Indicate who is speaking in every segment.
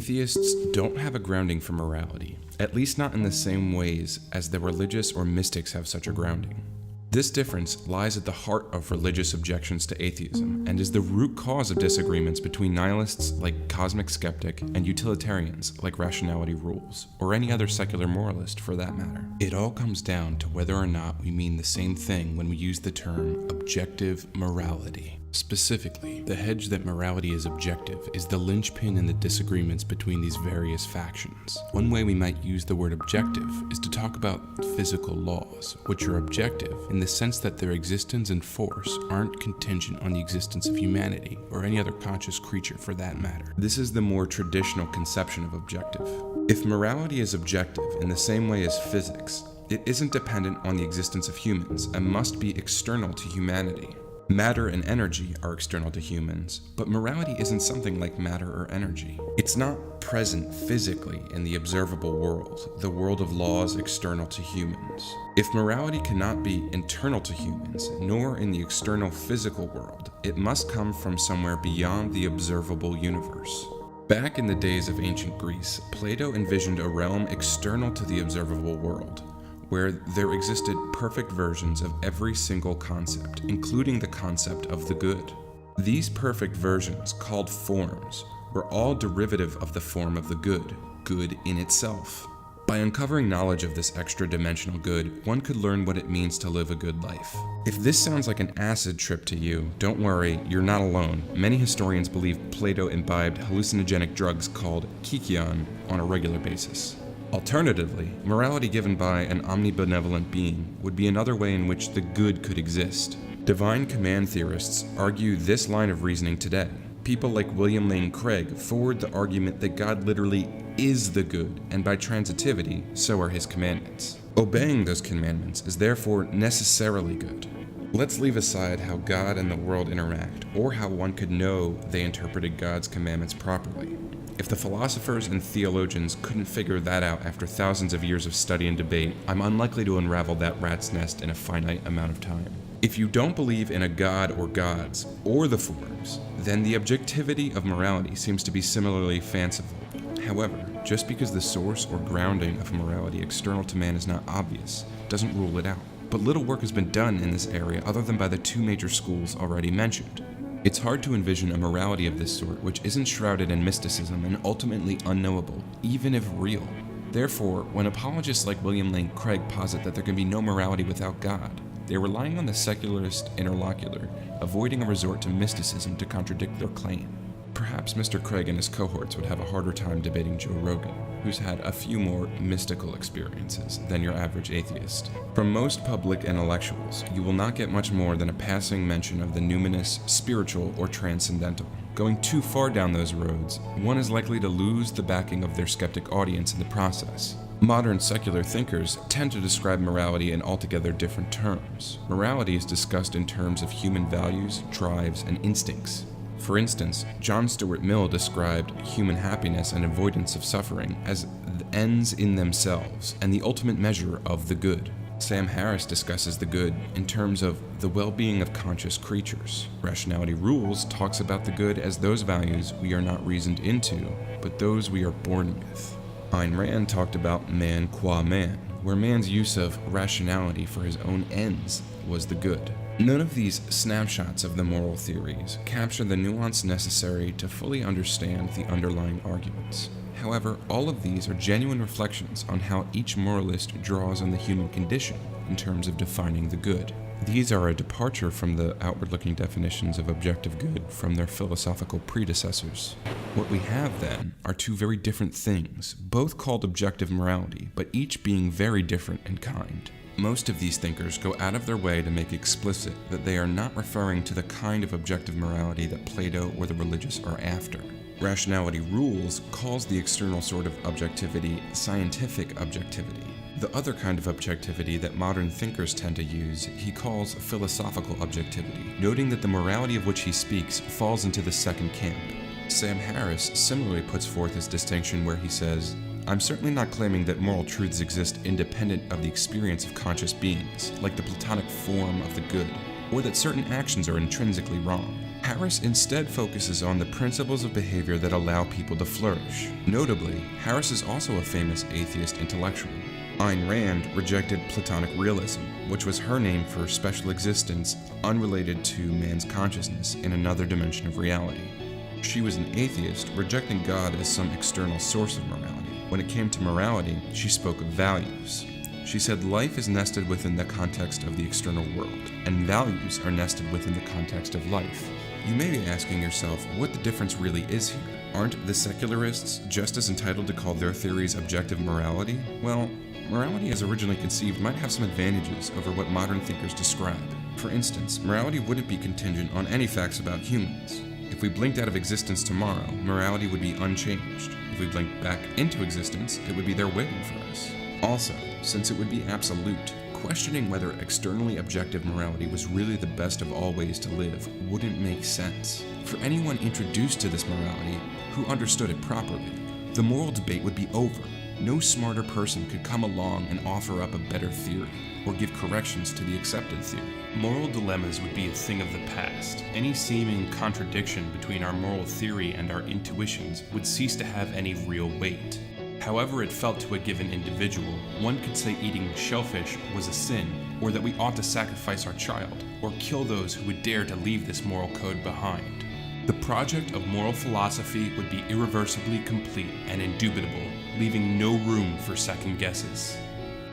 Speaker 1: Atheists don't have a grounding for morality, at least not in the same ways as the religious or mystics have such a grounding. This difference lies at the heart of religious objections to atheism and is the root cause of disagreements between nihilists like cosmic skeptic and utilitarians like rationality rules, or any other secular moralist for that matter. It all comes down to whether or not we mean the same thing when we use the term objective morality. Specifically, the hedge that morality is objective is the linchpin in the disagreements between these various factions. One way we might use the word objective is to talk about physical laws, which are objective in the sense that their existence and force aren't contingent on the existence of humanity, or any other conscious creature for that matter. This is the more traditional conception of objective. If morality is objective in the same way as physics, it isn't dependent on the existence of humans and must be external to humanity. Matter and energy are external to humans, but morality isn't something like matter or energy. It's not present physically in the observable world, the world of laws external to humans. If morality cannot be internal to humans, nor in the external physical world, it must come from somewhere beyond the observable universe. Back in the days of ancient Greece, Plato envisioned a realm external to the observable world, where there existed perfect versions of every single concept, including the concept of the good. These perfect versions, called forms, were all derivative of the form of the good, good in itself. By uncovering knowledge of this extra-dimensional good, one could learn what it means to live a good life. If this sounds like an acid trip to you, don't worry, you're not alone. Many historians believe Plato imbibed hallucinogenic drugs called kykeon on a regular basis. Alternatively, morality given by an omnibenevolent being would be another way in which the good could exist. Divine command theorists argue this line of reasoning today. People like William Lane Craig forward the argument that God literally is the good, and by transitivity, so are his commandments. Obeying those commandments is therefore necessarily good. Let's leave aside how God and the world interact, or how one could know they interpreted God's commandments properly. If the philosophers and theologians couldn't figure that out after thousands of years of study and debate, I'm unlikely to unravel that rat's nest in a finite amount of time. If you don't believe in a god or gods, or the forms, then the objectivity of morality seems to be similarly fanciful. However, just because the source or grounding of morality external to man is not obvious, doesn't rule it out. But little work has been done in this area other than by the two major schools already mentioned. It's hard to envision a morality of this sort which isn't shrouded in mysticism and ultimately unknowable, even if real. Therefore, when apologists like William Lane Craig posit that there can be no morality without God, they're relying on the secularist interlocutor, avoiding a resort to mysticism to contradict their claim. Perhaps Mr. Craig and his cohorts would have a harder time debating Joe Rogan, who's had a few more mystical experiences than your average atheist. From most public intellectuals, you will not get much more than a passing mention of the numinous, spiritual, or transcendental. Going too far down those roads, one is likely to lose the backing of their skeptic audience in the process. Modern secular thinkers tend to describe morality in altogether different terms. Morality is discussed in terms of human values, drives, and instincts. For instance, John Stuart Mill described human happiness and avoidance of suffering as ends in themselves and the ultimate measure of the good. Sam Harris discusses the good in terms of the well-being of conscious creatures. Rationality Rules talks about the good as those values we are not reasoned into, but those we are born with. Ayn Rand talked about man qua man, where man's use of rationality for his own ends was the good. None of these snapshots of the moral theories capture the nuance necessary to fully understand the underlying arguments. However, all of these are genuine reflections on how each moralist draws on the human condition in terms of defining the good. These are a departure from the outward-looking definitions of objective good from their philosophical predecessors. What we have, then, are two very different things, both called objective morality, but each being very different in kind. Most of these thinkers go out of their way to make explicit that they are not referring to the kind of objective morality that Plato or the religious are after. Rationality Rules calls the external sort of objectivity scientific objectivity. The other kind of objectivity that modern thinkers tend to use he calls philosophical objectivity, noting that the morality of which he speaks falls into the second camp. Sam Harris similarly puts forth his distinction where he says, I'm certainly not claiming that moral truths exist independent of the experience of conscious beings, like the Platonic form of the good, or that certain actions are intrinsically wrong. Harris instead focuses on the principles of behavior that allow people to flourish. Notably, Harris is also a famous atheist intellectual. Ayn Rand rejected Platonic realism, which was her name for special existence unrelated to man's consciousness in another dimension of reality. She was an atheist, rejecting God as some external source of morality. When it came to morality, she spoke of values. She said life is nested within the context of the external world, and values are nested within the context of life. You may be asking yourself what the difference really is here. Aren't the secularists just as entitled to call their theories objective morality? Well, morality as originally conceived might have some advantages over what modern thinkers describe. For instance, morality wouldn't be contingent on any facts about humans. If we blinked out of existence tomorrow, morality would be unchanged. If we blinked back into existence, it would be there waiting for us. Also, since it would be absolute, questioning whether externally objective morality was really the best of all ways to live wouldn't make sense. For anyone introduced to this morality who understood it properly, the moral debate would be over. No smarter person could come along and offer up a better theory, or give corrections to the accepted theory. Moral dilemmas would be a thing of the past. Any seeming contradiction between our moral theory and our intuitions would cease to have any real weight. However it felt to a given individual, one could say eating shellfish was a sin, or that we ought to sacrifice our child, or kill those who would dare to leave this moral code behind. The project of moral philosophy would be irreversibly complete and indubitable, leaving no room for second guesses.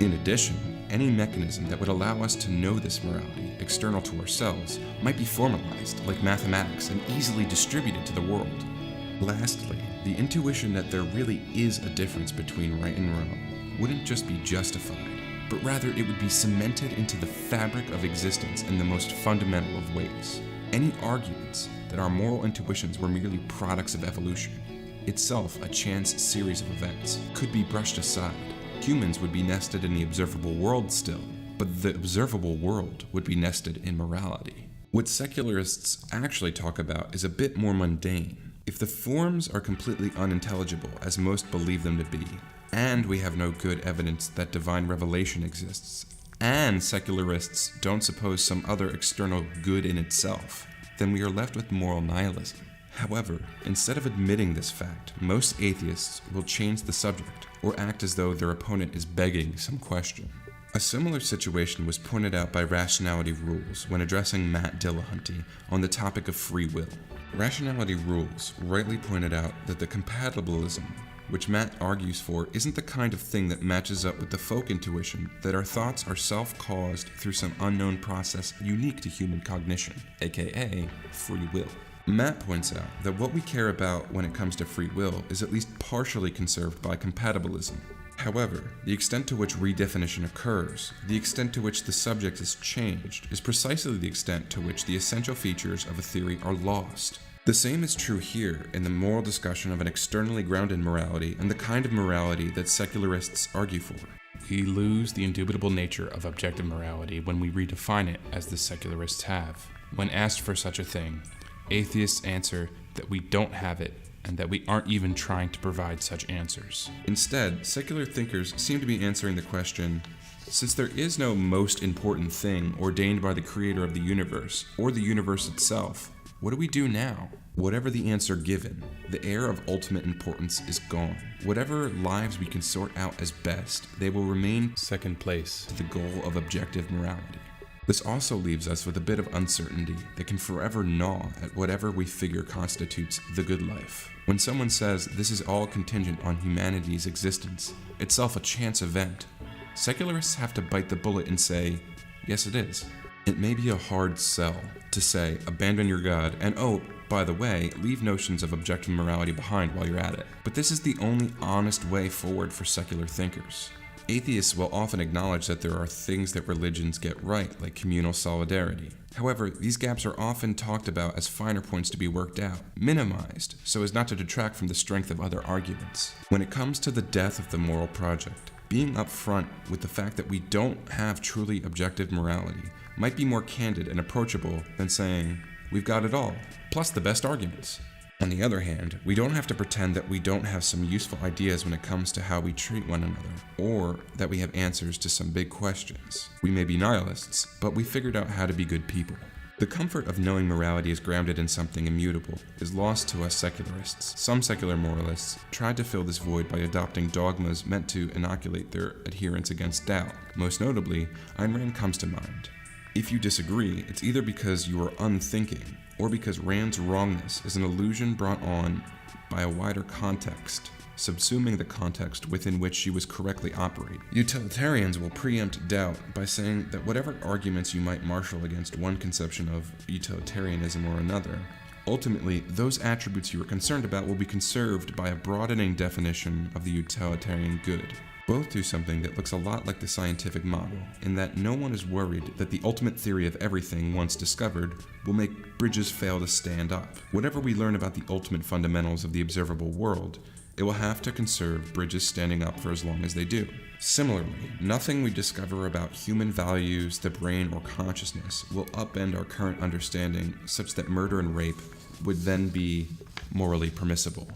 Speaker 1: In addition, any mechanism that would allow us to know this morality, external to ourselves, might be formalized, like mathematics, and easily distributed to the world. Lastly, the intuition that there really is a difference between right and wrong wouldn't just be justified, but rather it would be cemented into the fabric of existence in the most fundamental of ways. Any arguments that our moral intuitions were merely products of evolution, itself a chance series of events, could be brushed aside. Humans would be nested in the observable world still, but the observable world would be nested in morality. What secularists actually talk about is a bit more mundane. If the forms are completely unintelligible, as most believe them to be, and we have no good evidence that divine revelation exists, and secularists don't suppose some other external good in itself, then we are left with moral nihilism. However, instead of admitting this fact, most atheists will change the subject, or act as though their opponent is begging some question. A similar situation was pointed out by Rationality Rules when addressing Matt Dillahunty on the topic of free will. Rationality Rules rightly pointed out that the compatibilism, which Matt argues for, isn't the kind of thing that matches up with the folk intuition that our thoughts are self-caused through some unknown process unique to human cognition, aka free will. Matt points out that what we care about when it comes to free will is at least partially conserved by compatibilism. However, the extent to which redefinition occurs, the extent to which the subject is changed, is precisely the extent to which the essential features of a theory are lost. The same is true here in the moral discussion of an externally grounded morality and the kind of morality that secularists argue for. We lose the indubitable nature of objective morality when we redefine it as the secularists have. When asked for such a thing, atheists answer that we don't have it and that we aren't even trying to provide such answers. Instead, secular thinkers seem to be answering the question, since there is no most important thing ordained by the creator of the universe or the universe itself, what do we do now? Whatever the answer given, the air of ultimate importance is gone. Whatever lives we can sort out as best, they will remain second place to the goal of objective morality. This also leaves us with a bit of uncertainty that can forever gnaw at whatever we figure constitutes the good life. When someone says this is all contingent on humanity's existence, itself a chance event, secularists have to bite the bullet and say, yes it is. It may be a hard sell to say, abandon your God, and oh, by the way, leave notions of objective morality behind while you're at it. But this is the only honest way forward for secular thinkers. Atheists will often acknowledge that there are things that religions get right, like communal solidarity. However, these gaps are often talked about as finer points to be worked out, minimized, so as not to detract from the strength of other arguments. When it comes to the death of the moral project, being upfront with the fact that we don't have truly objective morality might be more candid and approachable than saying, we've got it all, plus the best arguments. On the other hand, we don't have to pretend that we don't have some useful ideas when it comes to how we treat one another, or that we have answers to some big questions. We may be nihilists, but we figured out how to be good people. The comfort of knowing morality is grounded in something immutable is lost to us secularists. Some secular moralists tried to fill this void by adopting dogmas meant to inoculate their adherents against doubt. Most notably, Ayn Rand comes to mind. If you disagree, it's either because you are unthinking, or because Rand's wrongness is an illusion brought on by a wider context, subsuming the context within which she was correctly operating. Utilitarians will preempt doubt by saying that whatever arguments you might marshal against one conception of utilitarianism or another, ultimately those attributes you are concerned about will be conserved by a broadening definition of the utilitarian good. Both do something that looks a lot like the scientific model, in that no one is worried that the ultimate theory of everything once discovered will make bridges fail to stand up. Whatever we learn about the ultimate fundamentals of the observable world, it will have to conserve bridges standing up for as long as they do. Similarly, nothing we discover about human values, the brain, or consciousness will upend our current understanding such that murder and rape would then be morally permissible.